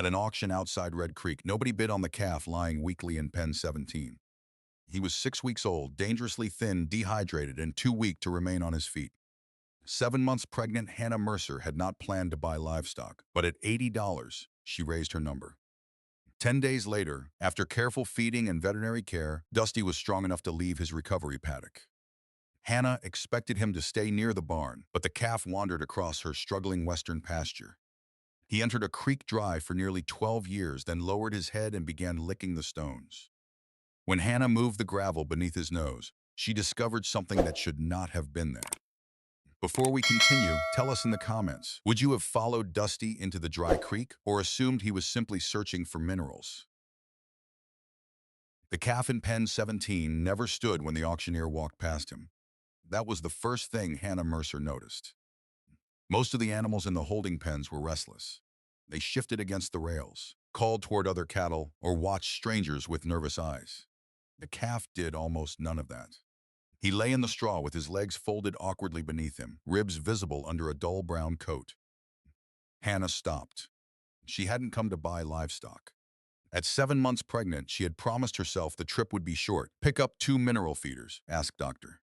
At an auction outside Red Creek, nobody bid on the calf lying weakly in pen 17. He was 6 weeks old, dangerously thin, dehydrated, and too weak to remain on his feet. 7 months pregnant Hannah Mercer had not planned to buy livestock, but at $80, she raised her number. 10 days later, after careful feeding and veterinary care, Dusty was strong enough to leave his recovery paddock. Hannah expected him to stay near the barn, but the calf wandered across her struggling western pasture. He entered a creek drive for nearly 12 years, then lowered his head and began licking the stones. When Hannah moved the gravel beneath his nose, she discovered something that should not have been there. Before we continue, tell us in the comments, would you have followed Dusty into the dry creek or assumed he was simply searching for minerals? The calf in pen 17 never stood when the auctioneer walked past him. That was the first thing Hannah Mercer noticed. Most of the animals in the holding pens were restless. They shifted against the rails, called toward other cattle, or watched strangers with nervous eyes. The calf did almost none of that. He lay in the straw with his legs folded awkwardly beneath him, ribs visible under a dull brown coat. Hannah stopped. She hadn't come to buy livestock. At 7 months pregnant, she had promised herself the trip would be short. Pick up 2 mineral feeders, asked Dr.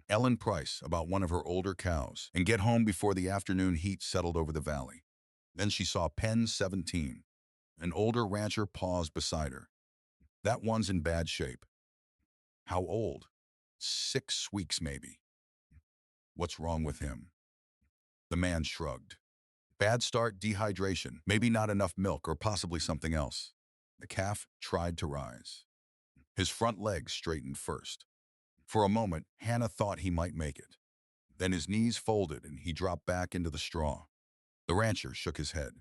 Ellen Price about one of her older cows, and get home before the afternoon heat settled over the valley. Then she saw pen 17. An older rancher paused beside her. That one's in bad shape. How old? 6 weeks, maybe. What's wrong with him? The man shrugged. Bad start, dehydration, maybe not enough milk, or possibly something else. The calf tried to rise. His front legs straightened first. For a moment, Hannah thought he might make it. Then his knees folded and he dropped back into the straw. The rancher shook his head.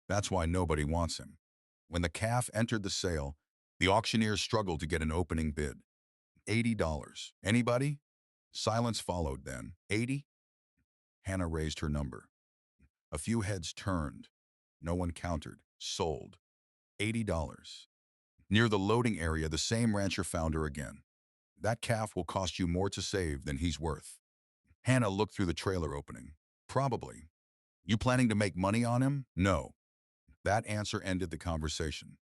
That's why nobody wants him. When the calf entered the sale, the auctioneer struggled to get an opening bid. $80. Anybody? Silence followed then. 80? Hannah raised her number. A few heads turned. No one countered. Sold. $80. Near the loading area, the same rancher found her again. That calf will cost you more to save than he's worth. Hannah looked through the trailer opening. Probably. You planning to make money on him? No. That answer ended the conversation.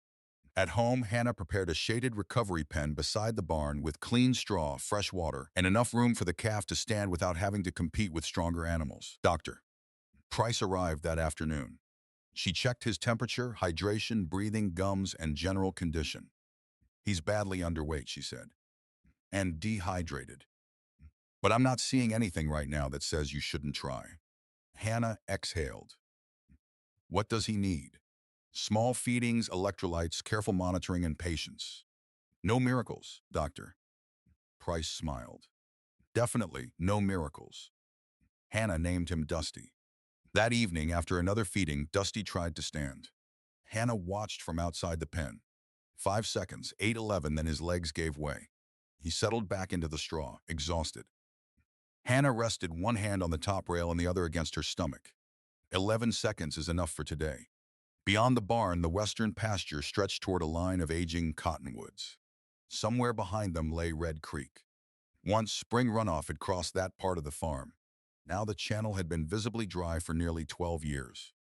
At home, Hannah prepared a shaded recovery pen beside the barn with clean straw, fresh water, and enough room for the calf to stand without having to compete with stronger animals. Dr. Price arrived that afternoon. She checked his temperature, hydration, breathing, gums, and general condition. He's badly underweight, she said, and dehydrated. But I'm not seeing anything right now that says you shouldn't try. Hannah exhaled. What does he need? Small feedings, electrolytes, careful monitoring, and patience. No miracles, doctor. Price smiled. Definitely no miracles. Hannah named him Dusty. That evening, after another feeding, Dusty tried to stand. Hannah watched from outside the pen. 5 seconds, 8:11, then his legs gave way. He settled back into the straw, exhausted. Hannah rested one hand on the top rail and the other against her stomach. 11 seconds is enough for today. Beyond the barn, the western pasture stretched toward a line of aging cottonwoods. Somewhere behind them lay Red Creek. Once spring runoff had crossed that part of the farm. Now the channel had been visibly dry for nearly 12 years.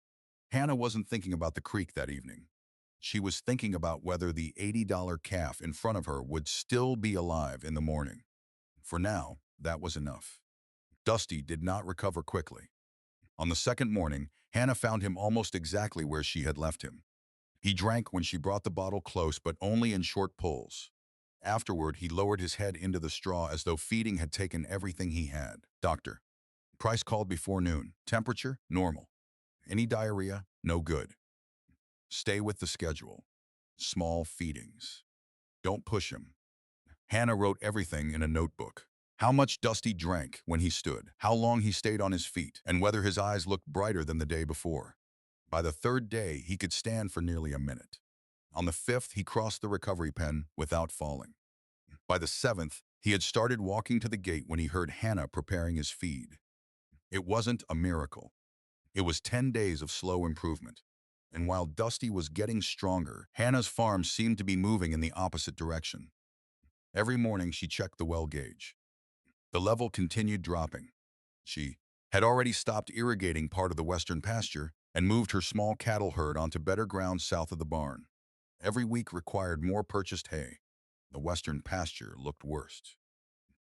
Hannah wasn't thinking about the creek that evening. She was thinking about whether the $80 calf in front of her would still be alive in the morning. For now, that was enough. Dusty did not recover quickly. On the second morning, Hannah found him almost exactly where she had left him. He drank when she brought the bottle close, but only in short pulls. Afterward, he lowered his head into the straw as though feeding had taken everything he had. Doctor. Price called before noon. Temperature? Normal. Any diarrhea? No good. Stay with the schedule. Small feedings. Don't push him. Hannah wrote everything in a notebook. How much Dusty drank when he stood, how long he stayed on his feet, and whether his eyes looked brighter than the day before. By the third day, he could stand for nearly a minute. On the fifth, he crossed the recovery pen without falling. By the seventh, he had started walking to the gate when he heard Hannah preparing his feed. It wasn't a miracle. It was 10 days of slow improvement. And while Dusty was getting stronger, Hannah's farm seemed to be moving in the opposite direction. Every morning, she checked the well gauge. The level continued dropping. She had already stopped irrigating part of the western pasture, and moved her small cattle herd onto better ground south of the barn. Every week required more purchased hay. The western pasture looked worst.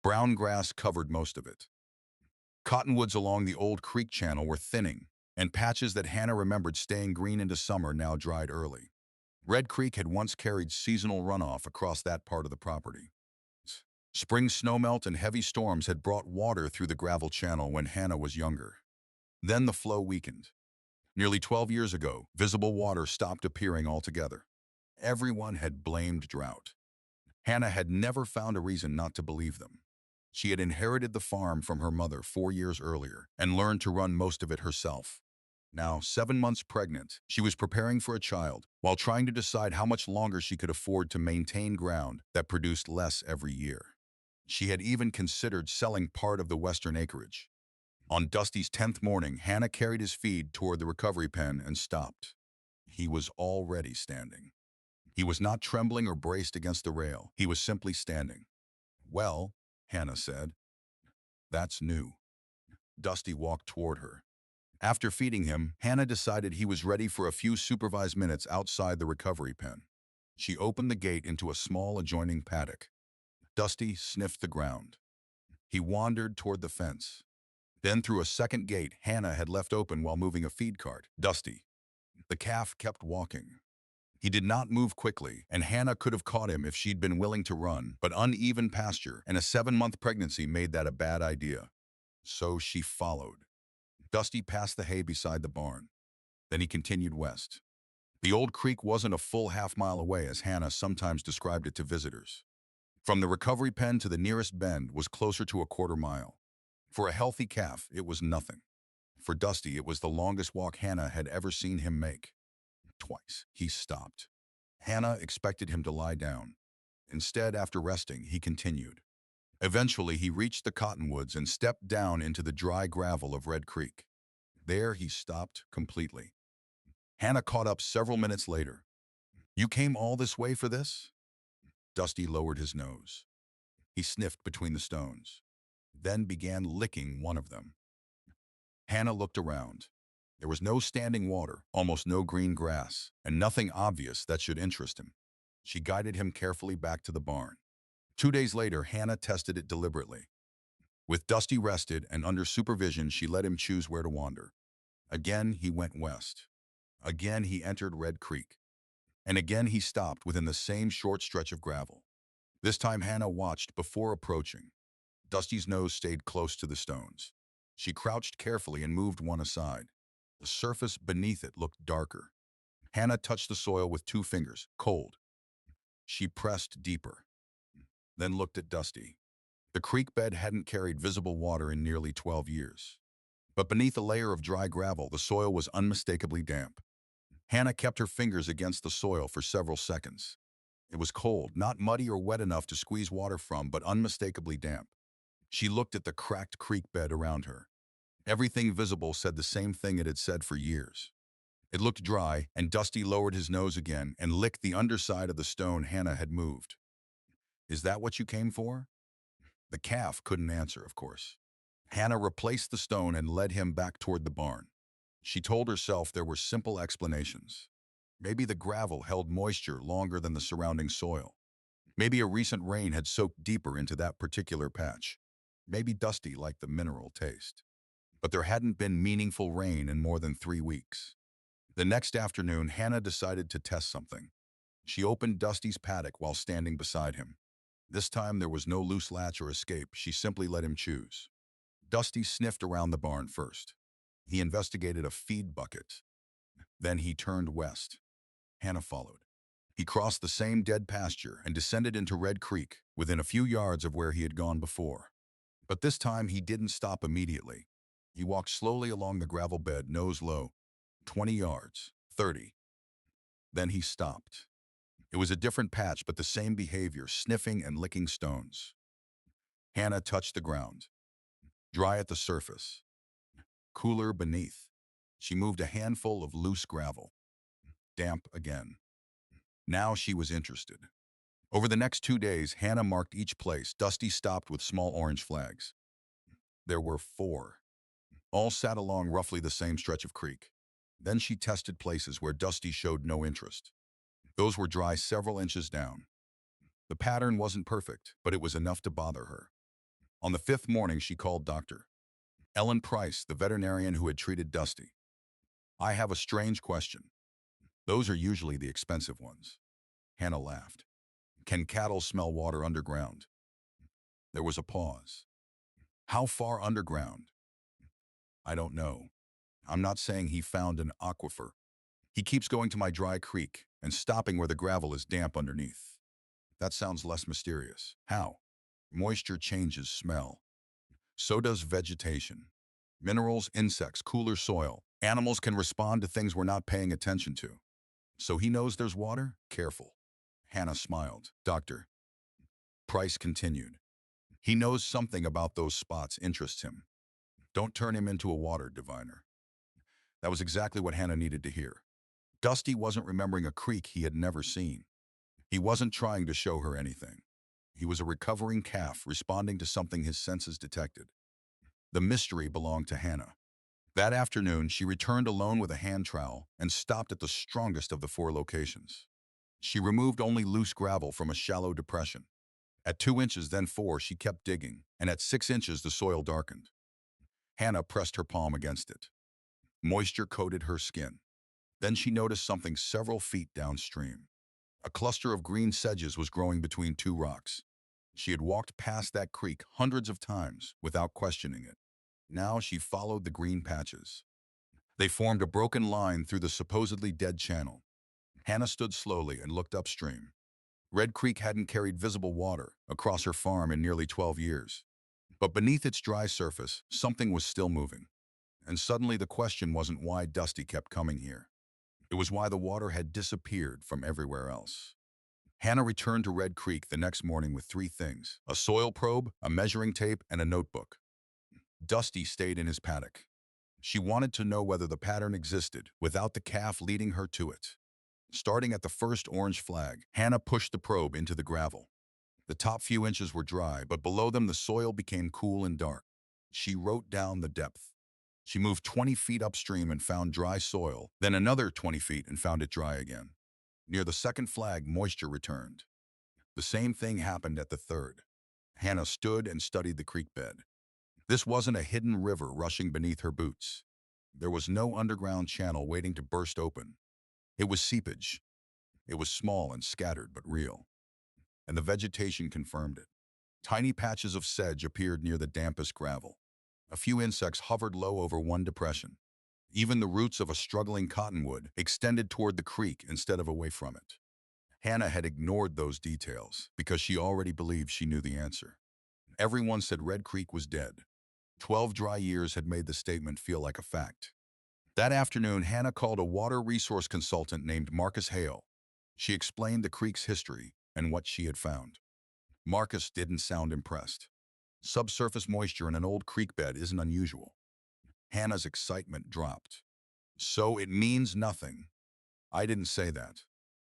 Brown grass covered most of it. Cottonwoods along the old creek channel were thinning, and patches that Hannah remembered staying green into summer now dried early. Red Creek had once carried seasonal runoff across that part of the property. Spring snowmelt and heavy storms had brought water through the gravel channel when Hannah was younger. Then the flow weakened. Nearly 12 years ago, visible water stopped appearing altogether. Everyone had blamed drought. Hannah had never found a reason not to believe them. She had inherited the farm from her mother 4 years earlier and learned to run most of it herself. Now, 7 months pregnant, she was preparing for a child while trying to decide how much longer she could afford to maintain ground that produced less every year. She had even considered selling part of the western acreage. On Dusty's 10th morning, Hannah carried his feed toward the recovery pen and stopped. He was already standing. He was not trembling or braced against the rail. He was simply standing. "Well," Hannah said, "that's new." Dusty walked toward her. After feeding him, Hannah decided he was ready for a few supervised minutes outside the recovery pen. She opened the gate into a small adjoining paddock. Dusty sniffed the ground. He wandered toward the fence. Then through a second gate Hannah had left open while moving a feed cart. Dusty. The calf kept walking. He did not move quickly, and Hannah could have caught him if she'd been willing to run, but uneven pasture and a 7-month pregnancy made that a bad idea. So she followed. Dusty passed the hay beside the barn. Then he continued west. The old creek wasn't a full half-mile away, as Hannah sometimes described it to visitors. From the recovery pen to the nearest bend was closer to a quarter-mile. For a healthy calf, it was nothing. For Dusty, it was the longest walk Hannah had ever seen him make. Twice, he stopped. Hannah expected him to lie down. Instead, after resting, he continued. Eventually, he reached the cottonwoods and stepped down into the dry gravel of Red Creek. There, he stopped completely. Hannah caught up several minutes later. "You came all this way for this?" Dusty lowered his nose. He sniffed between the stones, then began licking one of them. Hannah looked around. There was no standing water, almost no green grass, and nothing obvious that should interest him. She guided him carefully back to the barn. 2 days later, Hannah tested it deliberately. With Dusty rested and under supervision, she let him choose where to wander. Again, he went west. Again, he entered Red Creek. And again, he stopped within the same short stretch of gravel. This time, Hannah watched before approaching. Dusty's nose stayed close to the stones. She crouched carefully and moved one aside. The surface beneath it looked darker. Hannah touched the soil with 2 fingers, cold. She pressed deeper, then looked at Dusty. The creek bed hadn't carried visible water in nearly 12 years. But beneath a layer of dry gravel, the soil was unmistakably damp. Hannah kept her fingers against the soil for several seconds. It was cold, not muddy or wet enough to squeeze water from, but unmistakably damp. She looked at the cracked creek bed around her. Everything visible said the same thing it had said for years. It looked dry, and Dusty lowered his nose again and licked the underside of the stone Hannah had moved. "Is that what you came for?" The calf couldn't answer, of course. Hannah replaced the stone and led him back toward the barn. She told herself there were simple explanations. Maybe the gravel held moisture longer than the surrounding soil. Maybe a recent rain had soaked deeper into that particular patch. Maybe Dusty liked the mineral taste. But there hadn't been meaningful rain in more than 3 weeks. The next afternoon, Hannah decided to test something. She opened Dusty's paddock while standing beside him. This time there was no loose latch or escape. She simply let him choose. Dusty sniffed around the barn first. He investigated a feed bucket. Then he turned west. Hannah followed. He crossed the same dead pasture and descended into Red Creek, within a few yards of where he had gone before. But this time he didn't stop immediately. He walked slowly along the gravel bed, nose low. 20 yards, 30. Then he stopped. It was a different patch, but the same behavior, sniffing and licking stones. Hannah touched the ground. Dry at the surface. Cooler beneath. She moved a handful of loose gravel. Damp again. Now she was interested. Over the next 2 days, Hannah marked each place. Dusty stopped with small orange flags. There were 4. All sat along roughly the same stretch of creek. Then she tested places where Dusty showed no interest. Those were dry several inches down. The pattern wasn't perfect, but it was enough to bother her. On the fifth morning, she called Dr. Ellen Price, the veterinarian who had treated Dusty. "I have a strange question." "Those are usually the expensive ones." Hannah laughed. "Can cattle smell water underground?" There was a pause. "How far underground?" "I don't know. I'm not saying he found an aquifer. He keeps going to my dry creek and stopping where the gravel is damp underneath." "That sounds less mysterious." "How?" "Moisture changes smell. So does vegetation. Minerals, insects, cooler soil. Animals can respond to things we're not paying attention to." "So he knows there's water?" "Careful." Hannah smiled. Dr. Price continued. "He knows something about those spots interests him. Don't turn him into a water diviner." That was exactly what Hannah needed to hear. Dusty wasn't remembering a creek he had never seen. He wasn't trying to show her anything. He was a recovering calf responding to something his senses detected. The mystery belonged to Hannah. That afternoon, she returned alone with a hand trowel and stopped at the strongest of the 4 locations. She removed only loose gravel from a shallow depression. At 2 inches, then 4, she kept digging, and at 6 inches the soil darkened. Hannah pressed her palm against it. Moisture coated her skin. Then she noticed something several feet downstream. A cluster of green sedges was growing between 2 rocks. She had walked past that creek hundreds of times without questioning it. Now she followed the green patches. They formed a broken line through the supposedly dead channel. Hannah stood slowly and looked upstream. Red Creek hadn't carried visible water across her farm in nearly 12 years. But beneath its dry surface, something was still moving. And suddenly the question wasn't why Dusty kept coming here. It was why the water had disappeared from everywhere else. Hannah returned to Red Creek the next morning with 3 things: a soil probe, a measuring tape, and a notebook. Dusty stayed in his paddock. She wanted to know whether the pattern existed without the calf leading her to it. Starting at the first orange flag, Hannah pushed the probe into the gravel. The top few inches were dry, but below them the soil became cool and dark. She wrote down the depth. She moved 20 feet upstream and found dry soil, then another 20 feet and found it dry again. Near the second flag, moisture returned. The same thing happened at the third. Hannah stood and studied the creek bed. This wasn't a hidden river rushing beneath her boots. There was no underground channel waiting to burst open. It was seepage. It was small and scattered, but real. And the vegetation confirmed it. Tiny patches of sedge appeared near the dampest gravel. A few insects hovered low over one depression. Even the roots of a struggling cottonwood extended toward the creek instead of away from it. Hannah had ignored those details because she already believed she knew the answer. Everyone said Red Creek was dead. 12 dry years had made the statement feel like a fact. That afternoon, Hannah called a water resource consultant named Marcus Hale. She explained the creek's history and what she had found. Marcus didn't sound impressed. Subsurface moisture in an old creek bed isn't unusual. Hannah's excitement dropped. "So it means nothing." "I didn't say that."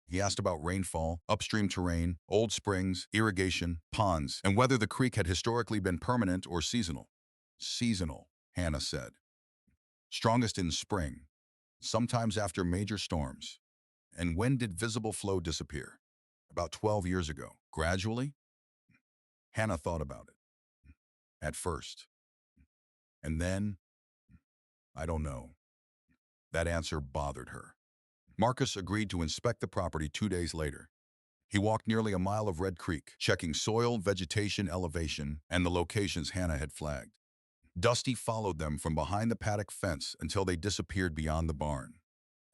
He asked about rainfall, upstream terrain, old springs, irrigation, ponds, and whether the creek had historically been permanent or seasonal. "Seasonal," Hannah said. "Strongest in spring, sometimes after major storms." "And when did visible flow disappear?" "About 12 years ago. Gradually?" Hannah thought about it. "At first. And then, I don't know." That answer bothered her. Marcus agreed to inspect the property 2 days later. He walked nearly a mile of Red Creek, checking soil, vegetation, elevation, and the locations Hannah had flagged. Dusty followed them from behind the paddock fence until they disappeared beyond the barn.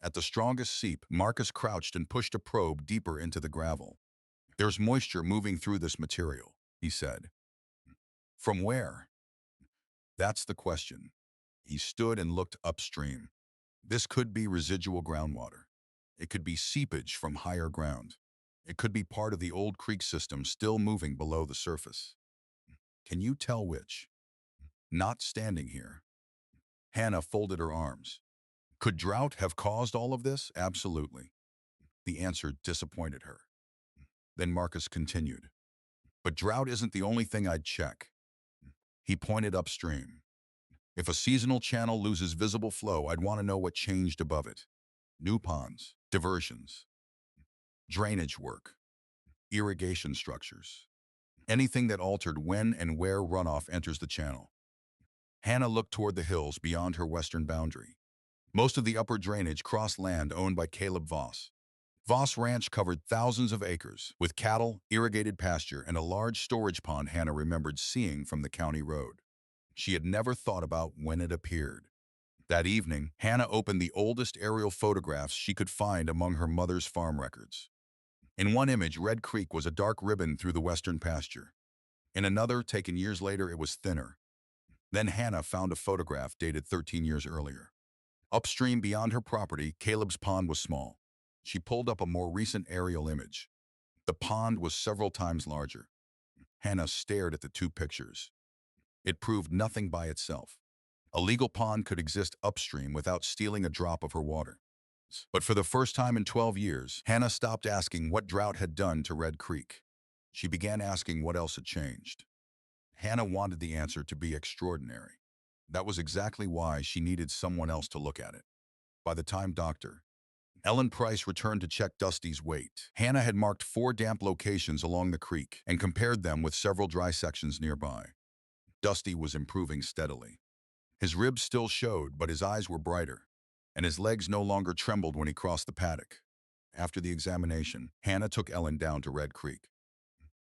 At the strongest seep, Marcus crouched and pushed a probe deeper into the gravel. "There's moisture moving through this material," he said. "From where?" "That's the question." He stood and looked upstream. "This could be residual groundwater. It could be seepage from higher ground. It could be part of the old creek system still moving below the surface." "Can you tell which?" "Not standing here." Hannah folded her arms. "Could drought have caused all of this?" "Absolutely." The answer disappointed her. Then Marcus continued. "But drought isn't the only thing I'd check." He pointed upstream. If a seasonal channel loses visible flow, I'd want to know what changed above it. New ponds, diversions, drainage work, irrigation structures. Anything that altered when and where runoff enters the channel. Hannah looked toward the hills beyond her western boundary. Most of the upper drainage crossed land owned by Caleb Voss. Voss Ranch covered thousands of acres, with cattle, irrigated pasture, and a large storage pond Hannah remembered seeing from the county road. She had never thought about when it appeared. That evening, Hannah opened the oldest aerial photographs she could find among her mother's farm records. In one image, Red Creek was a dark ribbon through the western pasture. In another, taken years later, it was thinner. Then Hannah found a photograph dated 13 years earlier. Upstream beyond her property, Caleb's pond was small. She pulled up a more recent aerial image. The pond was several times larger. Hannah stared at the two pictures. It proved nothing by itself. A legal pond could exist upstream without stealing a drop of her water. But for the first time in 12 years, Hannah stopped asking what drought had done to Red Creek. She began asking what else had changed. Hannah wanted the answer to be extraordinary. That was exactly why she needed someone else to look at it. By the time Dr. Ellen Price returned to check Dusty's weight, Hannah had marked 4 damp locations along the creek and compared them with several dry sections nearby. Dusty was improving steadily. His ribs still showed, but his eyes were brighter, and his legs no longer trembled when he crossed the paddock. After the examination, Hannah took Ellen down to Red Creek.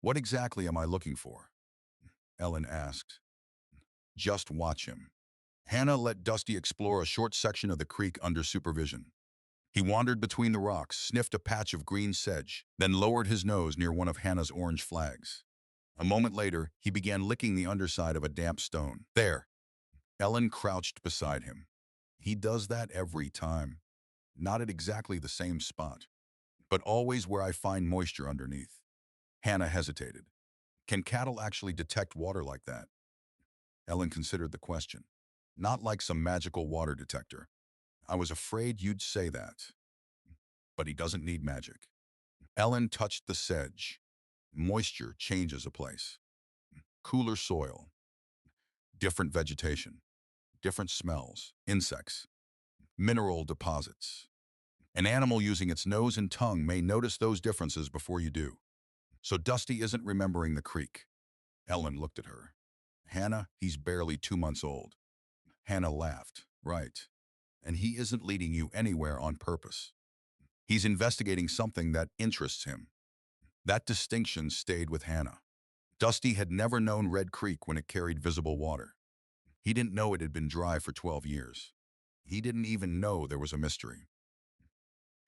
"What exactly am I looking for?" Ellen asked. "Just watch him." Hannah let Dusty explore a short section of the creek under supervision. He wandered between the rocks, sniffed a patch of green sedge, then lowered his nose near one of Hannah's orange flags. A moment later, he began licking the underside of a damp stone. "There." Ellen crouched beside him. "He does that every time. Not at exactly the same spot, but always where I find moisture underneath." Hannah hesitated. "Can cattle actually detect water like that?" Ellen considered the question. "Not like some magical water detector. I was afraid you'd say that. But he doesn't need magic." Ellen touched the sedge. Moisture changes a place. Cooler soil. Different vegetation. Different smells. Insects. Mineral deposits. An animal using its nose and tongue may notice those differences before you do. So Dusty isn't remembering the creek. Ellen looked at her. "Hannah, he's barely 2 months old." Hannah laughed. "Right. And he isn't leading you anywhere on purpose. He's investigating something that interests him." That distinction stayed with Hannah. Dusty had never known Red Creek when it carried visible water. He didn't know it had been dry for 12 years. He didn't even know there was a mystery.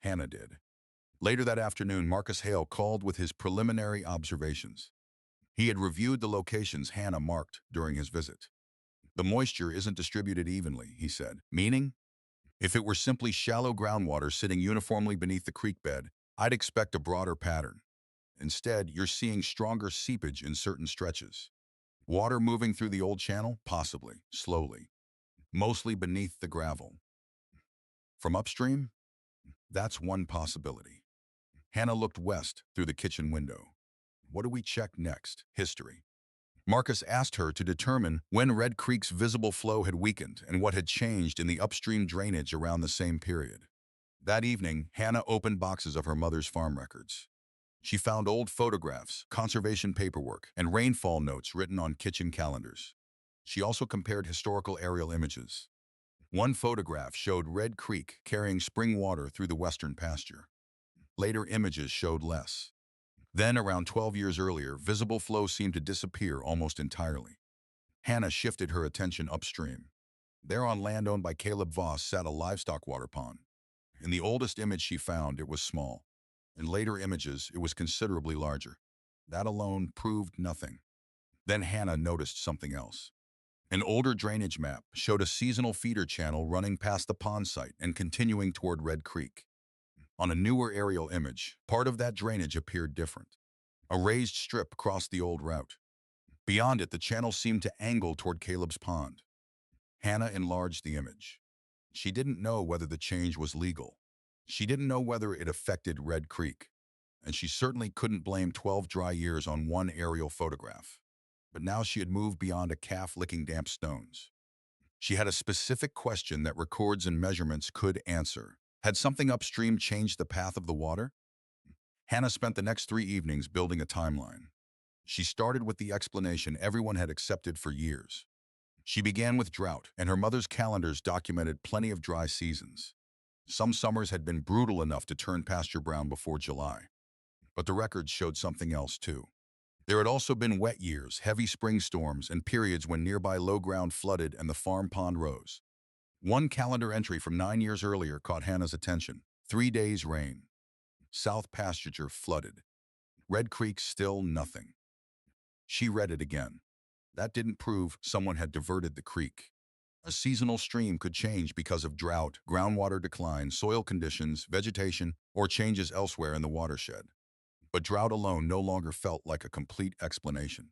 Hannah did. Later that afternoon, Marcus Hale called with his preliminary observations. He had reviewed the locations Hannah marked during his visit. "The moisture isn't distributed evenly," he said. "Meaning? If it were simply shallow groundwater sitting uniformly beneath the creek bed, I'd expect a broader pattern. Instead, you're seeing stronger seepage in certain stretches. Water moving through the old channel? Possibly, slowly. Mostly beneath the gravel. From upstream? That's one possibility." Hannah looked west through the kitchen window. "What do we check next?" "History." Marcus asked her to determine when Red Creek's visible flow had weakened and what had changed in the upstream drainage around the same period. That evening, Hannah opened boxes of her mother's farm records. She found old photographs, conservation paperwork, and rainfall notes written on kitchen calendars. She also compared historical aerial images. One photograph showed Red Creek carrying spring water through the western pasture. Later images showed less. Then, around 12 years earlier, visible flow seemed to disappear almost entirely. Hannah shifted her attention upstream. There on land owned by Caleb Voss sat a livestock water pond. In the oldest image she found, it was small. In later images, it was considerably larger. That alone proved nothing. Then Hannah noticed something else. An older drainage map showed a seasonal feeder channel running past the pond site and continuing toward Red Creek. On a newer aerial image, part of that drainage appeared different. A raised strip crossed the old route. Beyond it, the channel seemed to angle toward Caleb's pond. Hannah enlarged the image. She didn't know whether the change was legal. She didn't know whether it affected Red Creek. And she certainly couldn't blame 12 dry years on one aerial photograph. But now she had moved beyond a calf licking damp stones. She had a specific question that records and measurements could answer. Had something upstream changed the path of the water? Hannah spent the next 3 evenings building a timeline. She started with the explanation everyone had accepted for years. She began with drought, and her mother's calendars documented plenty of dry seasons. Some summers had been brutal enough to turn pasture brown before July. But the records showed something else too. There had also been wet years, heavy spring storms, and periods when nearby low ground flooded and the farm pond rose. One calendar entry from 9 years earlier caught Hannah's attention. 3 days rain. South pasture flooded. Red Creek still nothing. She read it again. That didn't prove someone had diverted the creek. A seasonal stream could change because of drought, groundwater decline, soil conditions, vegetation, or changes elsewhere in the watershed. But drought alone no longer felt like a complete explanation.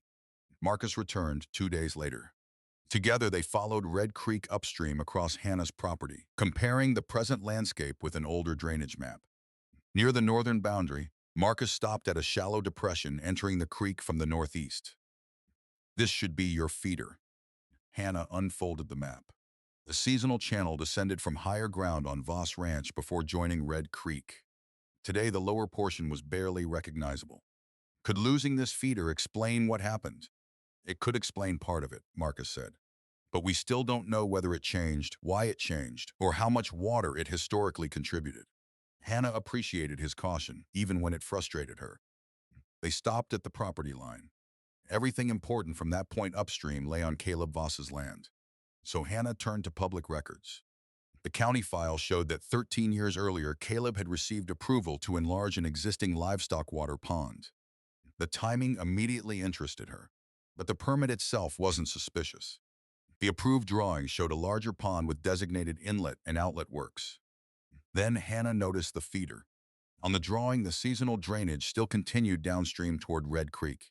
Marcus returned 2 days later. Together they followed Red Creek upstream across Hannah's property, comparing the present landscape with an older drainage map. Near the northern boundary, Marcus stopped at a shallow depression entering the creek from the northeast. This should be your feeder. Hannah unfolded the map. The seasonal channel descended from higher ground on Voss Ranch before joining Red Creek. Today the lower portion was barely recognizable. Could losing this feeder explain what happened? It could explain part of it, Marcus said. But we still don't know whether it changed, why it changed, or how much water it historically contributed. Hannah appreciated his caution, even when it frustrated her. They stopped at the property line. Everything important from that point upstream lay on Caleb Voss's land. So Hannah turned to public records. The county file showed that 13 years earlier, Caleb had received approval to enlarge an existing livestock water pond. The timing immediately interested her, but the permit itself wasn't suspicious. The approved drawing showed a larger pond with designated inlet and outlet works. Then Hannah noticed the feeder. On the drawing, the seasonal drainage still continued downstream toward Red Creek.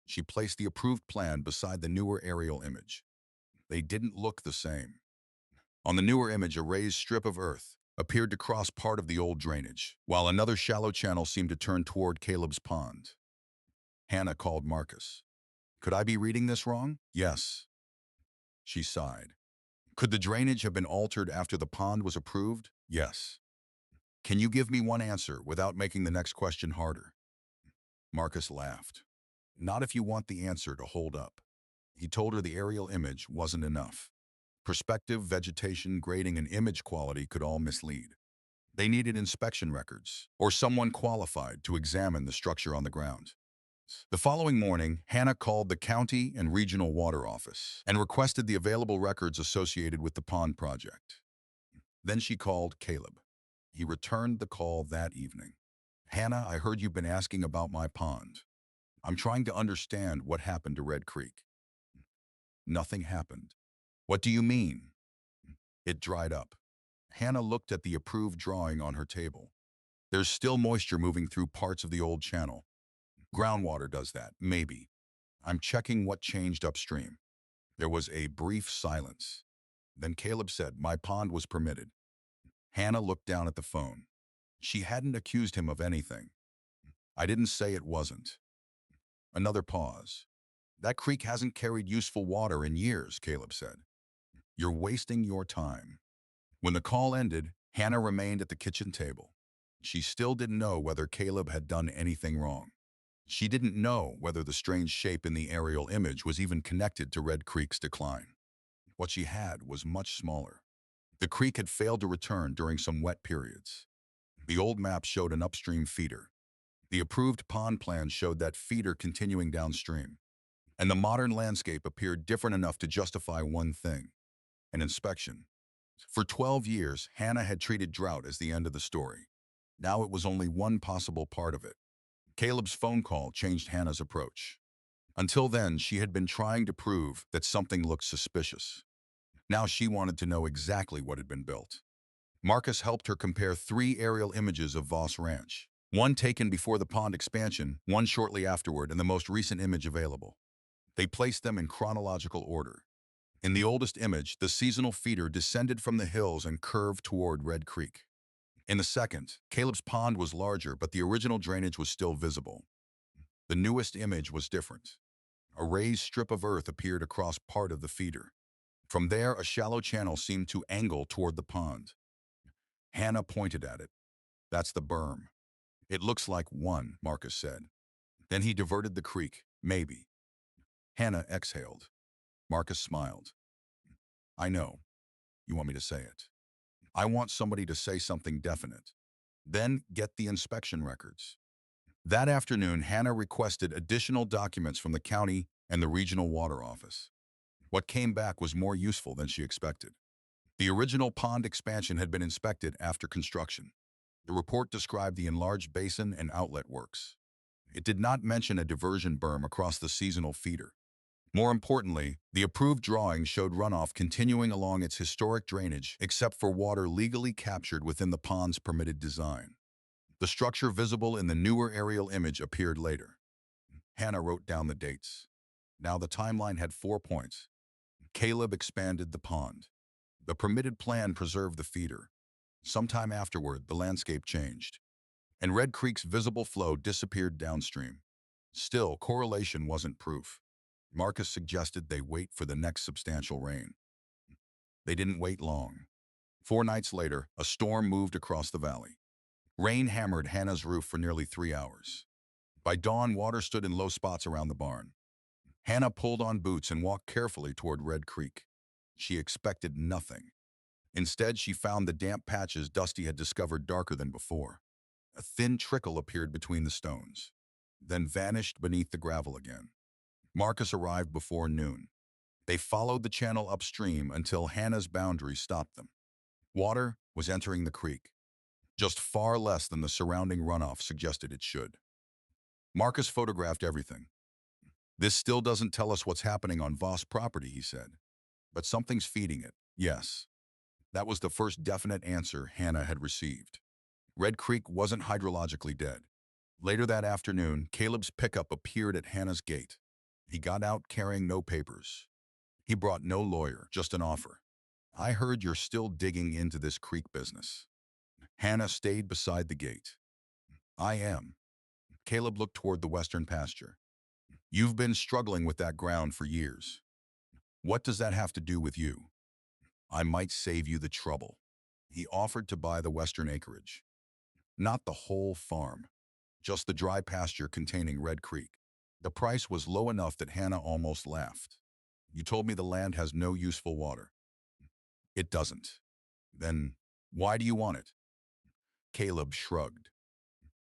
She placed the approved plan beside the newer aerial image. They didn't look the same. On the newer image, a raised strip of earth appeared to cross part of the old drainage, while another shallow channel seemed to turn toward Caleb's pond. Hannah called Marcus. Could I be reading this wrong? Yes. She sighed. Could the drainage have been altered after the pond was approved? Yes. Can you give me one answer without making the next question harder? Marcus laughed. Not if you want the answer to hold up. He told her the aerial image wasn't enough. Perspective, vegetation, grading, and image quality could all mislead. They needed inspection records, or someone qualified to examine the structure on the ground. The following morning, Hannah called the county and regional water office and requested the available records associated with the pond project. Then she called Caleb. He returned the call that evening. Hannah, I heard you've been asking about my pond. I'm trying to understand what happened to Red Creek. Nothing happened. What do you mean? It dried up. Hannah looked at the approved drawing on her table. There's still moisture moving through parts of the old channel. Groundwater does that, maybe. I'm checking what changed upstream. There was a brief silence. Then Caleb said, my pond was permitted. Hannah looked down at the phone. She hadn't accused him of anything. I didn't say it wasn't. Another pause. That creek hasn't carried useful water in years, Caleb said. You're wasting your time. When the call ended, Hannah remained at the kitchen table. She still didn't know whether Caleb had done anything wrong. She didn't know whether the strange shape in the aerial image was even connected to Red Creek's decline. What she had was much smaller. The creek had failed to return during some wet periods. The old map showed an upstream feeder. The approved pond plan showed that feeder continuing downstream. And the modern landscape appeared different enough to justify one thing: an inspection. For 12 years, Hannah had treated drought as the end of the story. Now it was only one possible part of it. Caleb's phone call changed Hannah's approach. Until then, she had been trying to prove that something looked suspicious. Now she wanted to know exactly what had been built. Marcus helped her compare 3 aerial images of Voss Ranch. One taken before the pond expansion, one shortly afterward, and the most recent image available. They placed them in chronological order. In the oldest image, the seasonal feeder descended from the hills and curved toward Red Creek. In the second, Caleb's pond was larger, but the original drainage was still visible. The newest image was different. A raised strip of earth appeared across part of the feeder. From there, a shallow channel seemed to angle toward the pond. Hannah pointed at it. That's the berm. It looks like one, Marcus said. Then he diverted the creek, maybe. Hannah exhaled. Marcus smiled. I know. You want me to say it. I want somebody to say something definite. Then get the inspection records. That afternoon, Hannah requested additional documents from the county and the regional water office. What came back was more useful than she expected. The original pond expansion had been inspected after construction. The report described the enlarged basin and outlet works. It did not mention a diversion berm across the seasonal feeder. More importantly, the approved drawing showed runoff continuing along its historic drainage except for water legally captured within the pond's permitted design. The structure visible in the newer aerial image appeared later. Hannah wrote down the dates. Now the timeline had 4 points. Caleb expanded the pond. The permitted plan preserved the feeder. Sometime afterward, the landscape changed, and Red Creek's visible flow disappeared downstream. Still, correlation wasn't proof. Marcus suggested they wait for the next substantial rain. They didn't wait long. 4 nights later, a storm moved across the valley. Rain hammered Hannah's roof for nearly 3 hours. By dawn, water stood in low spots around the barn. Hannah pulled on boots and walked carefully toward Red Creek. She expected nothing. Instead, she found the damp patches Dusty had discovered darker than before. A thin trickle appeared between the stones, then vanished beneath the gravel again. Marcus arrived before noon. They followed the channel upstream until Hannah's boundary stopped them. Water was entering the creek, just far less than the surrounding runoff suggested it should. Marcus photographed everything. This still doesn't tell us what's happening on Voss property, he said. But something's feeding it, yes. That was the first definite answer Hannah had received. Red Creek wasn't hydrologically dead. Later that afternoon, Caleb's pickup appeared at Hannah's gate. He got out carrying no papers. He brought no lawyer, just an offer. I heard you're still digging into this creek business. Hannah stayed beside the gate. I am. Caleb looked toward the western pasture. You've been struggling with that ground for years. What does that have to do with you? I might save you the trouble. He offered to buy the western acreage. Not the whole farm, just the dry pasture containing Red Creek. The price was low enough that Hannah almost laughed. You told me the land has no useful water. It doesn't. Then why do you want it? Caleb shrugged.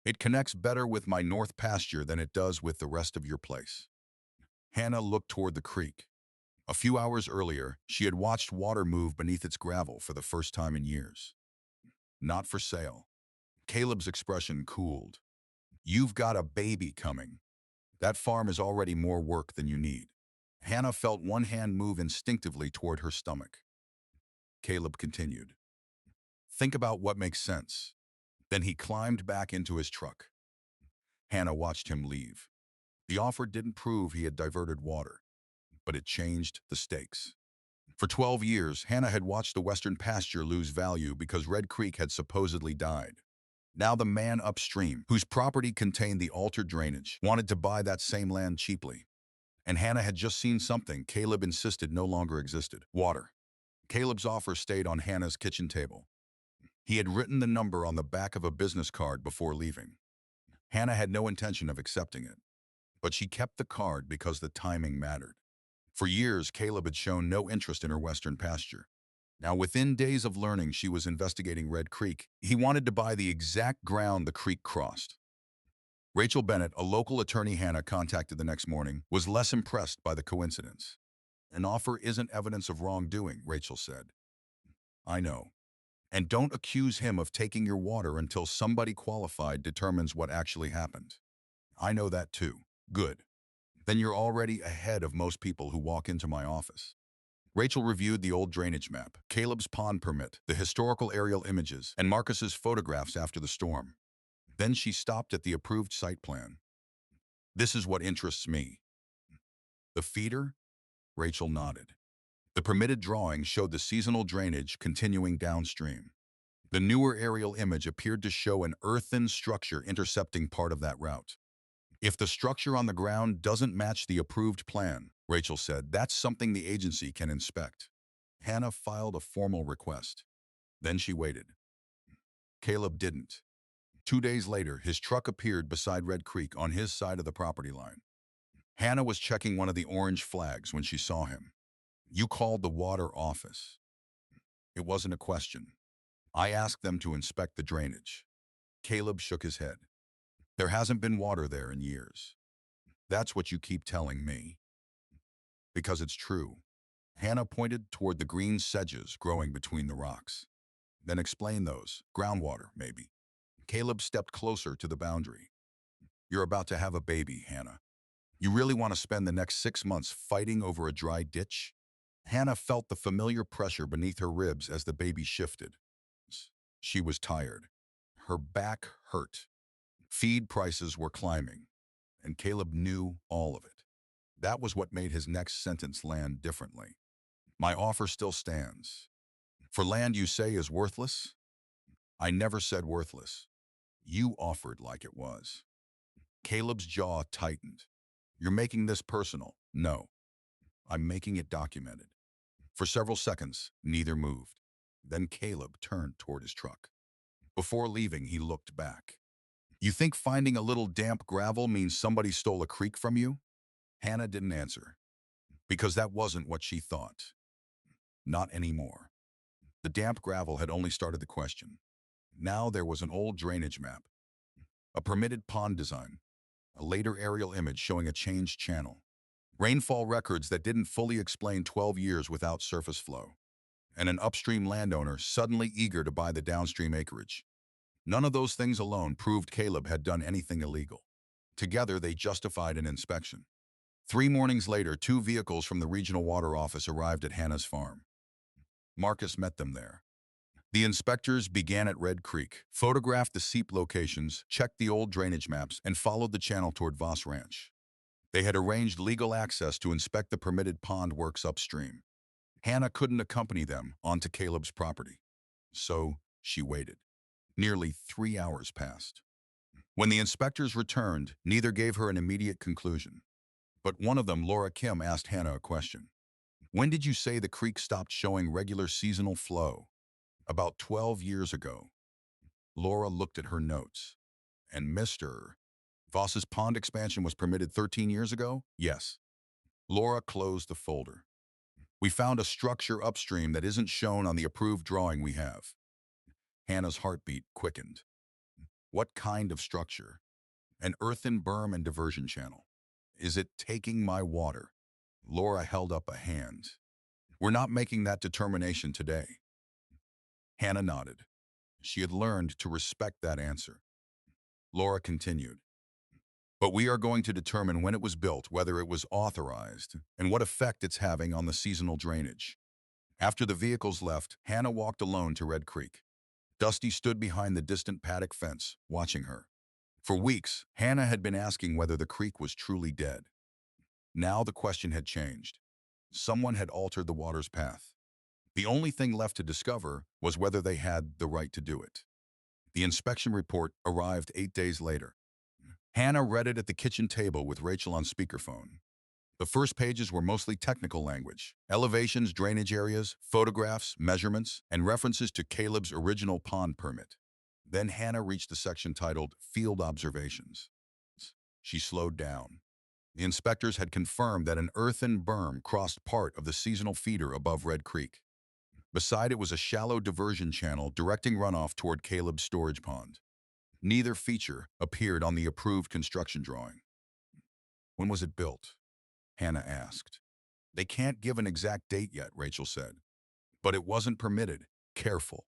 It connects better with my north pasture than it does with the rest of your place. Hannah looked toward the creek. A few hours earlier, she had watched water move beneath its gravel for the first time in years. Not for sale. Caleb's expression cooled. You've got a baby coming. That farm is already more work than you need. Hannah felt one hand move instinctively toward her stomach. Caleb continued. Think about what makes sense. Then he climbed back into his truck. Hannah watched him leave. The offer didn't prove he had diverted water, but it changed the stakes. For 12 years, Hannah had watched the western pasture lose value because Red Creek had supposedly died. Now the man upstream, whose property contained the altered drainage, wanted to buy that same land cheaply. And Hannah had just seen something Caleb insisted no longer existed: water. Caleb's offer stayed on Hannah's kitchen table. He had written the number on the back of a business card before leaving. Hannah had no intention of accepting it, but she kept the card because the timing mattered. For years, Caleb had shown no interest in her western pasture. Now, within days of learning she was investigating Red Creek, he wanted to buy the exact ground the creek crossed. Rachel Bennett, a local attorney Hannah contacted the next morning, was less impressed by the coincidence. An offer isn't evidence of wrongdoing, Rachel said. I know. And don't accuse him of taking your water until somebody qualified determines what actually happened. I know that too. Good. Then you're already ahead of most people who walk into my office. Rachel reviewed the old drainage map, Caleb's pond permit, the historical aerial images, and Marcus's photographs after the storm. Then she stopped at the approved site plan. This is what interests me. The feeder? Rachel nodded. The permitted drawing showed the seasonal drainage continuing downstream. The newer aerial image appeared to show an earthen structure intercepting part of that route. If the structure on the ground doesn't match the approved plan, Rachel said, that's something the agency can inspect. Hannah filed a formal request. Then she waited. Caleb didn't. 2 days later, his truck appeared beside Red Creek on his side of the property line. Hannah was checking one of the orange flags when she saw him. "You called the water office." "It wasn't a question. I asked them to inspect the drainage." Caleb shook his head. "There hasn't been water there in years." "That's what you keep telling me." "Because it's true." Hannah pointed toward the green sedges growing between the rocks. "Then explain those. Groundwater, maybe." Caleb stepped closer to the boundary. "You're about to have a baby, Hannah. You really want to spend the next 6 months fighting over a dry ditch?" Hannah felt the familiar pressure beneath her ribs as the baby shifted. She was tired. Her back hurt. Feed prices were climbing, and Caleb knew all of it. That was what made his next sentence land differently. "My offer still stands. For land you say is worthless?" "I never said worthless. You offered like it was." Caleb's jaw tightened. "You're making this personal." "No, I'm making it documented." For several seconds, neither moved. Then Caleb turned toward his truck. Before leaving, he looked back. "You think finding a little damp gravel means somebody stole a creek from you?" Hannah didn't answer, because that wasn't what she thought. Not anymore. The damp gravel had only started the question. Now there was an old drainage map, a permitted pond design, a later aerial image showing a changed channel, rainfall records that didn't fully explain 12 years without surface flow, and an upstream landowner suddenly eager to buy the downstream acreage. None of those things alone proved Caleb had done anything illegal. Together, they justified an inspection. 3 mornings later, 2 vehicles from the regional water office arrived at Hannah's farm. Marcus met them there. The inspectors began at Red Creek, photographed the seep locations, checked the old drainage maps, and followed the channel toward Voss Ranch. They had arranged legal access to inspect the permitted pond works upstream. Hannah couldn't accompany them onto Caleb's property, so she waited. Nearly 3 hours passed. When the inspectors returned, neither gave her an immediate conclusion. But one of them, Laura Kim, asked Hannah a question. "When did you say the creek stopped showing regular seasonal flow?" "About 12 years ago." Laura looked at her notes. "And Mr. Voss's pond expansion was permitted 13 years ago?" "Yes." Laura closed the folder. "We found a structure upstream that isn't shown on the approved drawing we have." Hannah's heartbeat quickened. "What kind of structure?" "An earthen berm and diversion channel." "Is it taking my water?" Laura held up a hand. "We're not making that determination today." Hannah nodded. She had learned to respect that answer. Laura continued. "But we are going to determine when it was built, whether it was authorized, and what effect it's having on the seasonal drainage." After the vehicles left, Hannah walked alone to Red Creek. Dusty stood behind the distant paddock fence, watching her. For weeks, Hannah had been asking whether the creek was truly dead. Now the question had changed. Someone had altered the water's path. The only thing left to discover was whether they had the right to do it. The inspection report arrived 8 days later. Hannah read it at the kitchen table with Rachel on speakerphone. The first pages were mostly technical language: elevations, drainage areas, photographs, measurements, and references to Caleb's original pond permit. Then Hannah reached the section titled Field Observations. She slowed down. The inspectors had confirmed that an earthen berm crossed part of the seasonal feeder above Red Creek. Beside it was a shallow diversion channel directing runoff toward Caleb's storage pond. Neither feature appeared on the approved construction drawing. "When was it built?" Hannah asked. "They can't give an exact date yet," Rachel said. "But it wasn't permitted. Careful.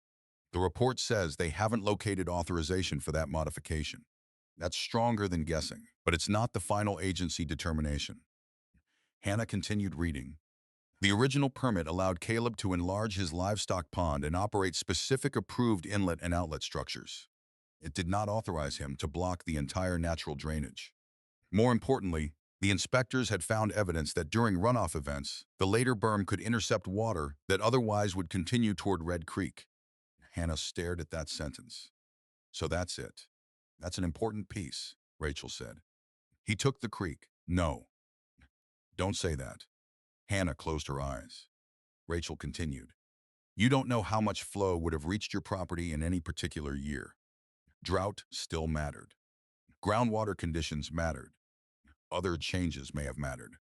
The report says they haven't located authorization for that modification." That's stronger than guessing, but it's not the final agency determination. Hannah continued reading. The original permit allowed Caleb to enlarge his livestock pond and operate specific approved inlet and outlet structures. It did not authorize him to block the entire natural drainage. More importantly, the inspectors had found evidence that during runoff events, the later berm could intercept water that otherwise would continue toward Red Creek. Hannah stared at that sentence. "So that's it. That's an important piece," Rachel said. "He took the creek." "No. Don't say that." Hannah closed her eyes. Rachel continued. You don't know how much flow would have reached your property in any particular year. Drought still mattered. Groundwater conditions mattered. Other changes may have mattered.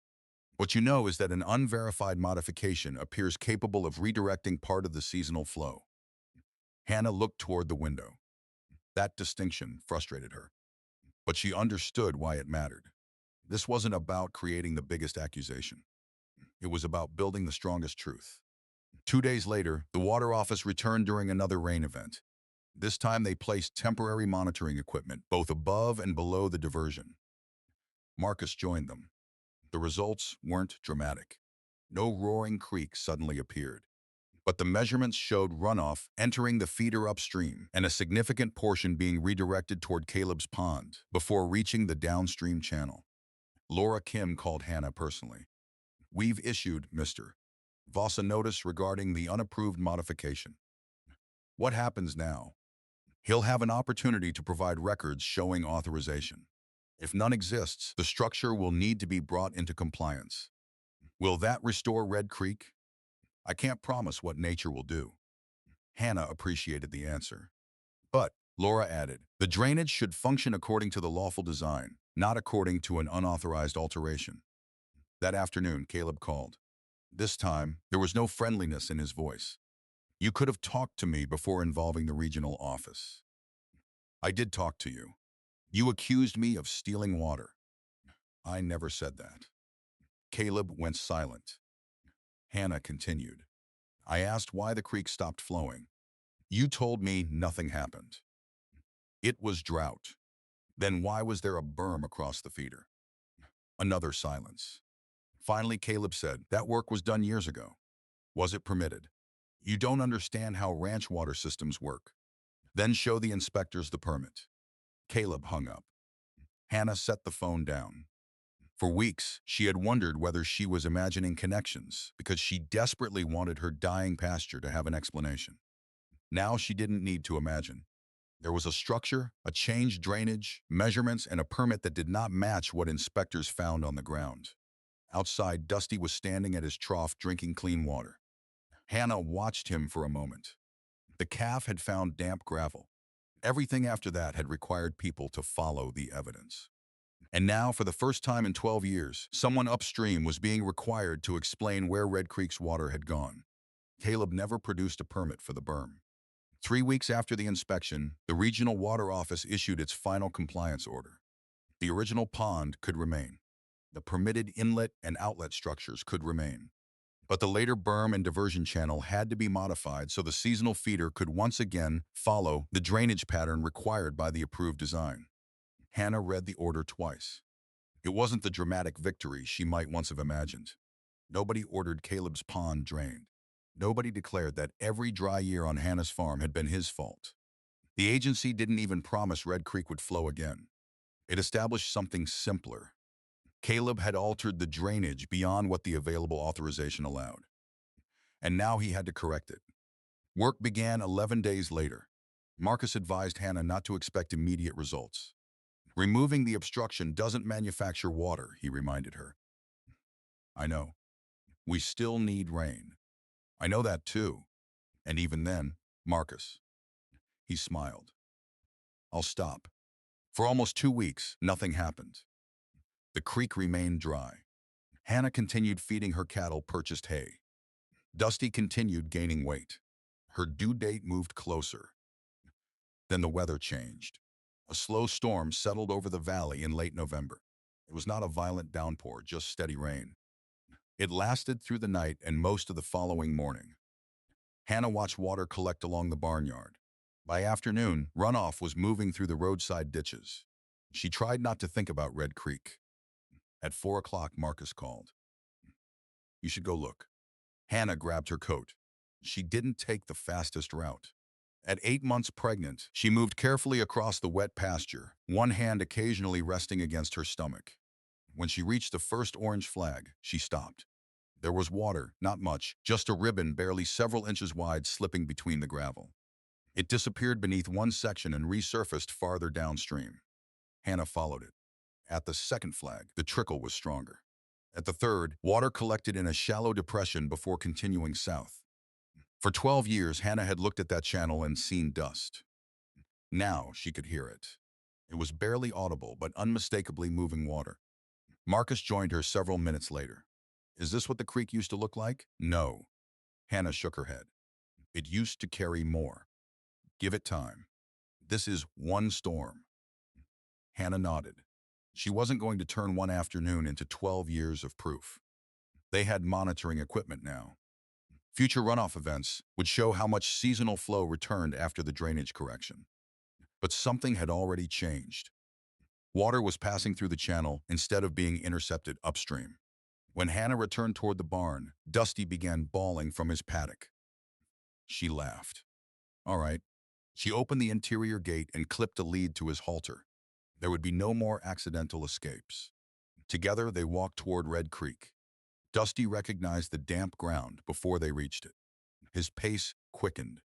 What you know is that an unverified modification appears capable of redirecting part of the seasonal flow. Hannah looked toward the window. That distinction frustrated her, but she understood why it mattered. This wasn't about creating the biggest accusation. It was about building the strongest truth. 2 days later, the water office returned during another rain event. This time they placed temporary monitoring equipment both above and below the diversion. Marcus joined them. The results weren't dramatic. No roaring creek suddenly appeared. But the measurements showed runoff entering the feeder upstream and a significant portion being redirected toward Caleb's pond before reaching the downstream channel. Laura Kim called Hannah personally. "We've issued, Mr. Voss, a notice regarding the unapproved modification. What happens now? He'll have an opportunity to provide records showing authorization. If none exists, the structure will need to be brought into compliance. Will that restore Red Creek? I can't promise what nature will do." Hannah appreciated the answer. "But," Laura added, "the drainage should function according to the lawful design, not according to an unauthorized alteration." That afternoon, Caleb called. This time, there was no friendliness in his voice. "You could have talked to me before involving the regional office." "I did talk to you. You accused me of stealing water." "I never said that." Caleb went silent. Hannah continued. "I asked why the creek stopped flowing. You told me nothing happened. It was drought. Then why was there a berm across the feeder?" Another silence. Finally, Caleb said, "That work was done years ago. Was it permitted? You don't understand how ranch water systems work. Then show the inspectors the permit." Caleb hung up. Hannah set the phone down. For weeks, she had wondered whether she was imagining connections because she desperately wanted her dying pasture to have an explanation. Now she didn't need to imagine. There was a structure, a changed drainage, measurements, and a permit that did not match what inspectors found on the ground. Outside, Dusty was standing at his trough drinking clean water. Hannah watched him for a moment. The calf had found damp gravel. Everything after that had required people to follow the evidence. And now, for the first time in 12 years, someone upstream was being required to explain where Red Creek's water had gone. Caleb never produced a permit for the berm. 3 weeks after the inspection, the regional water office issued its final compliance order. The original pond could remain. The permitted inlet and outlet structures could remain. But the later berm and diversion channel had to be modified so the seasonal feeder could once again follow the drainage pattern required by the approved design. Hannah read the order twice. It wasn't the dramatic victory she might once have imagined. Nobody ordered Caleb's pond drained. Nobody declared that every dry year on Hannah's farm had been his fault. The agency didn't even promise Red Creek would flow again. It established something simpler. Caleb had altered the drainage beyond what the available authorization allowed. And now he had to correct it. Work began 11 days later. Marcus advised Hannah not to expect immediate results. "Removing the obstruction doesn't manufacture water," he reminded her. "I know. We still need rain." "I know that too. And even then, Marcus." He smiled. "I'll stop." For almost 2 weeks, nothing happened. The creek remained dry. Hannah continued feeding her cattle purchased hay. Dusty continued gaining weight. Her due date moved closer. Then the weather changed. A slow storm settled over the valley in late November. It was not a violent downpour, just steady rain. It lasted through the night and most of the following morning. Hannah watched water collect along the barnyard. By afternoon, runoff was moving through the roadside ditches. She tried not to think about Red Creek. At 4 o'clock, Marcus called. "You should go look." Hannah grabbed her coat. She didn't take the fastest route. At 8 months pregnant, she moved carefully across the wet pasture, one hand occasionally resting against her stomach. When she reached the first orange flag, she stopped. There was water, not much, just a ribbon barely several inches wide slipping between the gravel. It disappeared beneath one section and resurfaced farther downstream. Hannah followed it. At the second flag, the trickle was stronger. At the third, water collected in a shallow depression before continuing south. For 12 years, Hannah had looked at that channel and seen dust. Now she could hear it. It was barely audible, but unmistakably moving water. Marcus joined her several minutes later. Is this what the creek used to look like? No. Hannah shook her head. It used to carry more. Give it time. This is one storm. Hannah nodded. She wasn't going to turn one afternoon into 12 years of proof. They had monitoring equipment now. Future runoff events would show how much seasonal flow returned after the drainage correction. But something had already changed. Water was passing through the channel instead of being intercepted upstream. When Hannah returned toward the barn, Dusty began bawling from his paddock. She laughed. All right. She opened the interior gate and clipped a lead to his halter. There would be no more accidental escapes. Together, they walked toward Red Creek. Dusty recognized the damp ground before they reached it. His pace quickened.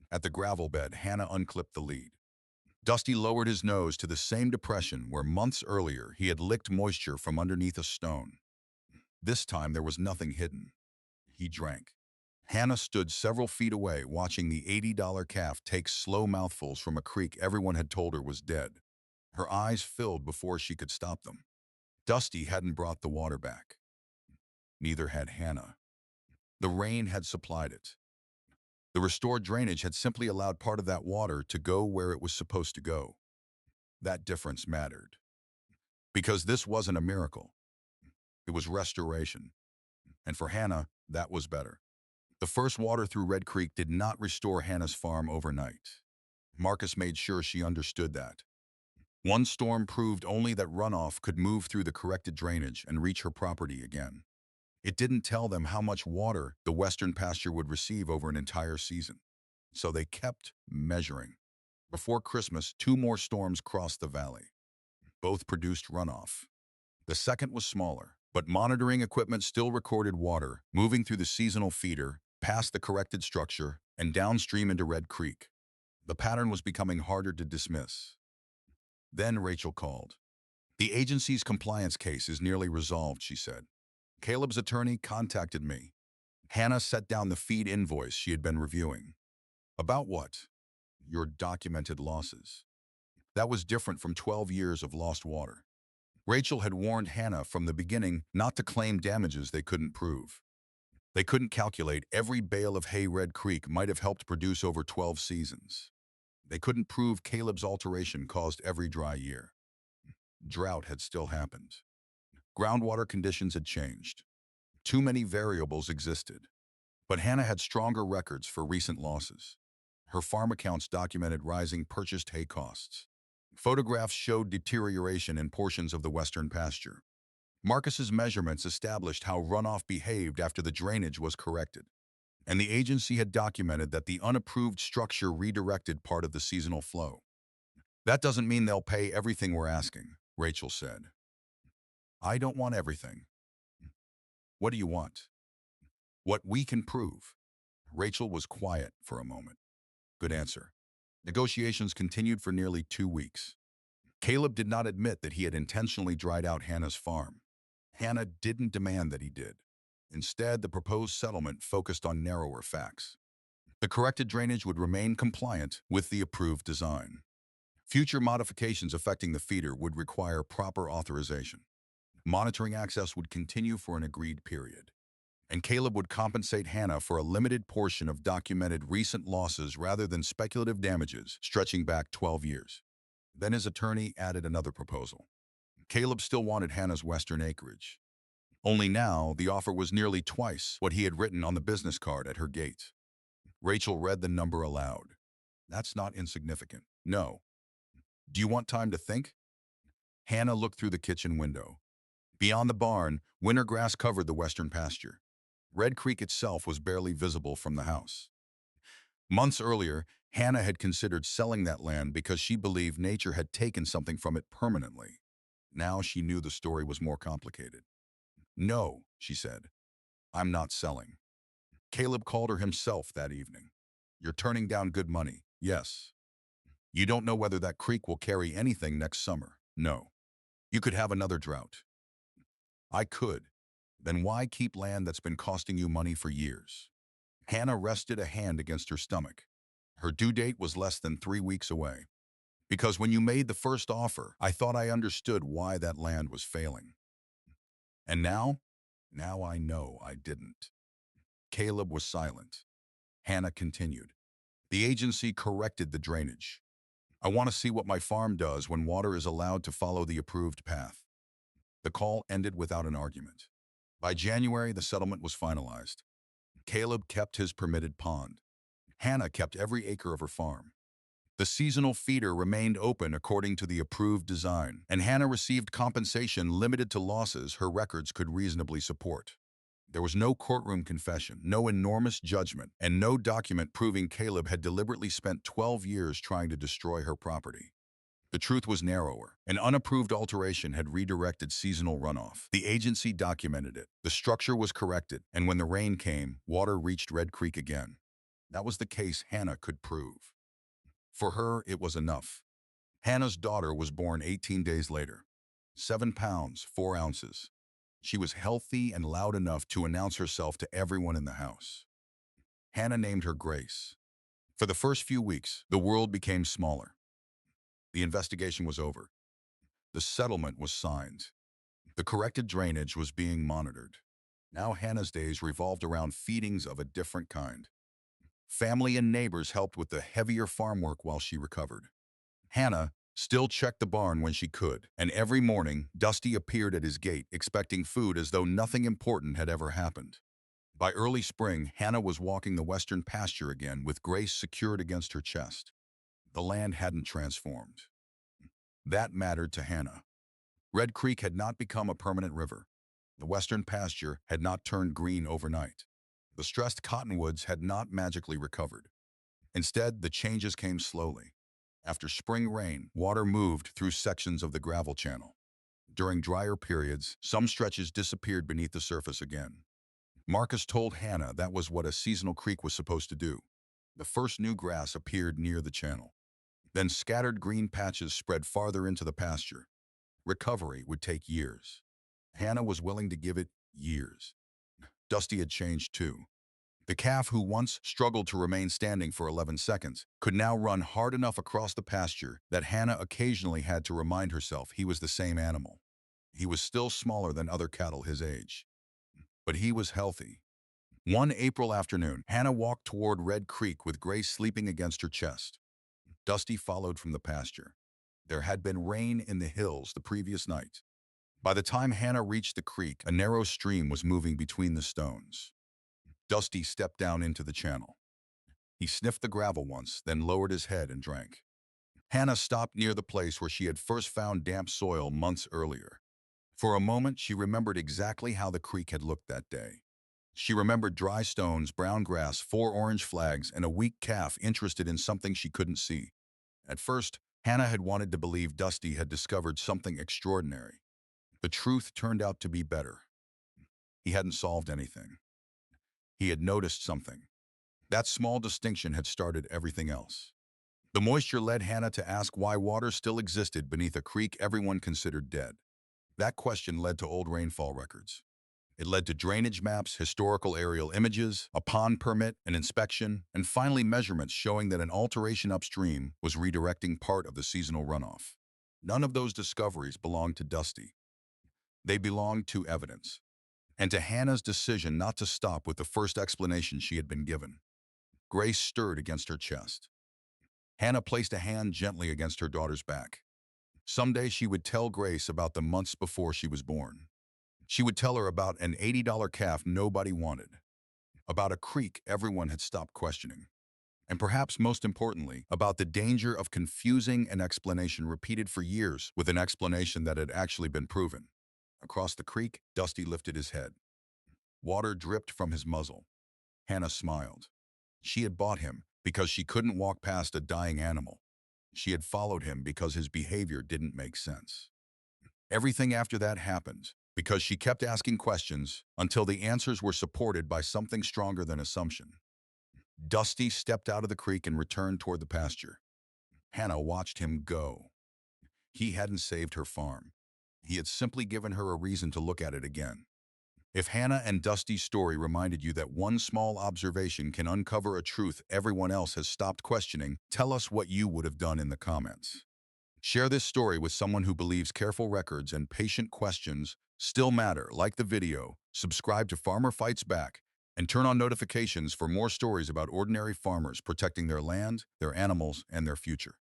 At the gravel bed, Hannah unclipped the lead. Dusty lowered his nose to the same depression where months earlier he had licked moisture from underneath a stone. This time there was nothing hidden. He drank. Hannah stood several feet away watching the $80 calf take slow mouthfuls from a creek everyone had told her was dead. Her eyes filled before she could stop them. Dusty hadn't brought the water back. Neither had Hannah. The rain had supplied it. The restored drainage had simply allowed part of that water to go where it was supposed to go. That difference mattered. Because this wasn't a miracle. It was restoration. And for Hannah, that was better. The first water through Red Creek did not restore Hannah's farm overnight. Marcus made sure she understood that. One storm proved only that runoff could move through the corrected drainage and reach her property again. It didn't tell them how much water the western pasture would receive over an entire season. So they kept measuring. Before Christmas, 2 more storms crossed the valley. Both produced runoff. The second was smaller, but monitoring equipment still recorded water moving through the seasonal feeder, past the corrected structure, and downstream into Red Creek. The pattern was becoming harder to dismiss. Then Rachel called. The agency's compliance case is nearly resolved, she said. Caleb's attorney contacted me. Hannah set down the feed invoice she had been reviewing. About what? Your documented losses. That was different from 12 years of lost water. Rachel had warned Hannah from the beginning not to claim damages they couldn't prove. They couldn't calculate every bale of hay Red Creek might have helped produce over 12 seasons. They couldn't prove Caleb's alteration caused every dry year. Drought had still happened. Groundwater conditions had changed. Too many variables existed. But Hannah had stronger records for recent losses. Her farm accounts documented rising purchased hay costs. Photographs showed deterioration in portions of the western pasture. Marcus's measurements established how runoff behaved after the drainage was corrected. And the agency had documented that the unapproved structure redirected part of the seasonal flow. That doesn't mean they'll pay everything we're asking, Rachel said. I don't want everything. What do you want? What we can prove. Rachel was quiet for a moment. Good answer. Negotiations continued for nearly 2 weeks. Caleb did not admit that he had intentionally dried out Hannah's farm. Hannah didn't demand that he did. Instead, the proposed settlement focused on narrower facts. The corrected drainage would remain compliant with the approved design. Future modifications affecting the feeder would require proper authorization. Monitoring access would continue for an agreed period. And Caleb would compensate Hannah for a limited portion of documented recent losses rather than speculative damages stretching back 12 years. Then his attorney added another proposal. Caleb still wanted Hannah's western acreage. Only now, the offer was nearly twice what he had written on the business card at her gate. Rachel read the number aloud. That's not insignificant. No. Do you want time to think? Hannah looked through the kitchen window. Beyond the barn, winter grass covered the western pasture. Red Creek itself was barely visible from the house. Months earlier, Hannah had considered selling that land because she believed nature had taken something from it permanently. Now she knew the story was more complicated. No, she said. I'm not selling. Caleb called her himself that evening. You're turning down good money. Yes. You don't know whether that creek will carry anything next summer. No. You could have another drought. I could. Then why keep land that's been costing you money for years? Hannah rested a hand against her stomach. Her due date was less than 3 weeks away. Because when you made the first offer, I thought I understood why that land was failing. And now? Now I know I didn't. Caleb was silent. Hannah continued. The agency corrected the drainage. I want to see what my farm does when water is allowed to follow the approved path. The call ended without an argument. By January, the settlement was finalized. Caleb kept his permitted pond. Hannah kept every acre of her farm. The seasonal feeder remained open according to the approved design, and Hannah received compensation limited to losses her records could reasonably support. There was no courtroom confession, no enormous judgment, and no document proving Caleb had deliberately spent 12 years trying to destroy her property. The truth was narrower. An unapproved alteration had redirected seasonal runoff. The agency documented it. The structure was corrected, and when the rain came, water reached Red Creek again. That was the case Hannah could prove. For her, it was enough. Hannah's daughter was born 18 days later. 7 pounds, 4 ounces. She was healthy and loud enough to announce herself to everyone in the house. Hannah named her Grace. For the first few weeks, the world became smaller. The investigation was over. The settlement was signed. The corrected drainage was being monitored. Now Hannah's days revolved around feedings of a different kind. Family and neighbors helped with the heavier farm work while she recovered. Hannah still checked the barn when she could, and every morning, Dusty appeared at his gate expecting food as though nothing important had ever happened. By early spring, Hannah was walking the western pasture again with Grace secured against her chest. The land hadn't transformed. That mattered to Hannah. Red Creek had not become a permanent river. The western pasture had not turned green overnight. The stressed cottonwoods had not magically recovered. Instead, the changes came slowly. After spring rain, water moved through sections of the gravel channel. During drier periods, some stretches disappeared beneath the surface again. Marcus told Hannah that was what a seasonal creek was supposed to do. The first new grass appeared near the channel. Then scattered green patches spread farther into the pasture. Recovery would take years. Hannah was willing to give it years. Dusty had changed too. The calf who once struggled to remain standing for 11 seconds could now run hard enough across the pasture that Hannah occasionally had to remind herself he was the same animal. He was still smaller than other cattle his age, but he was healthy. One April afternoon, Hannah walked toward Red Creek with Grace sleeping against her chest. Dusty followed from the pasture. There had been rain in the hills the previous night. By the time Hannah reached the creek, a narrow stream was moving between the stones. Dusty stepped down into the channel. He sniffed the gravel once, then lowered his head and drank. Hannah stopped near the place where she had first found damp soil months earlier. For a moment, she remembered exactly how the creek had looked that day. She remembered dry stones, brown grass, 4 orange flags, and a weak calf interested in something she couldn't see. At first, Hannah had wanted to believe Dusty had discovered something extraordinary. The truth turned out to be better. He hadn't solved anything. He had noticed something. That small distinction had started everything else. The moisture led Hannah to ask why water still existed beneath a creek everyone considered dead. That question led to old rainfall records. It led to drainage maps, historical aerial images, a pond permit, an inspection, and finally measurements showing that an alteration upstream was redirecting part of the seasonal runoff. None of those discoveries belonged to Dusty. They belonged to evidence, and to Hannah's decision not to stop with the first explanation she had been given. Grace stirred against her chest. Hannah placed a hand gently against her daughter's back. Someday she would tell Grace about the months before she was born. She would tell her about an $80 calf nobody wanted, about a creek everyone had stopped questioning, and perhaps most importantly, about the danger of confusing an explanation repeated for years with an explanation that had actually been proven. Across the creek, Dusty lifted his head. Water dripped from his muzzle. Hannah smiled. She had bought him because she couldn't walk past a dying animal. She had followed him because his behavior didn't make sense. Everything after that happened because she kept asking questions until the answers were supported by something stronger than assumption. Dusty stepped out of the creek and returned toward the pasture. Hannah watched him go. He hadn't saved her farm. He had simply given her a reason to look at it again. If Hannah and Dusty's story reminded you that one small observation can uncover a truth everyone else has stopped questioning, tell us what you would have done in the comments. Share this story with someone who believes careful records and patient questions still matter. Like the video, subscribe to Farmer Fights Back, and turn on notifications for more stories about ordinary farmers protecting their land, their animals, and their future.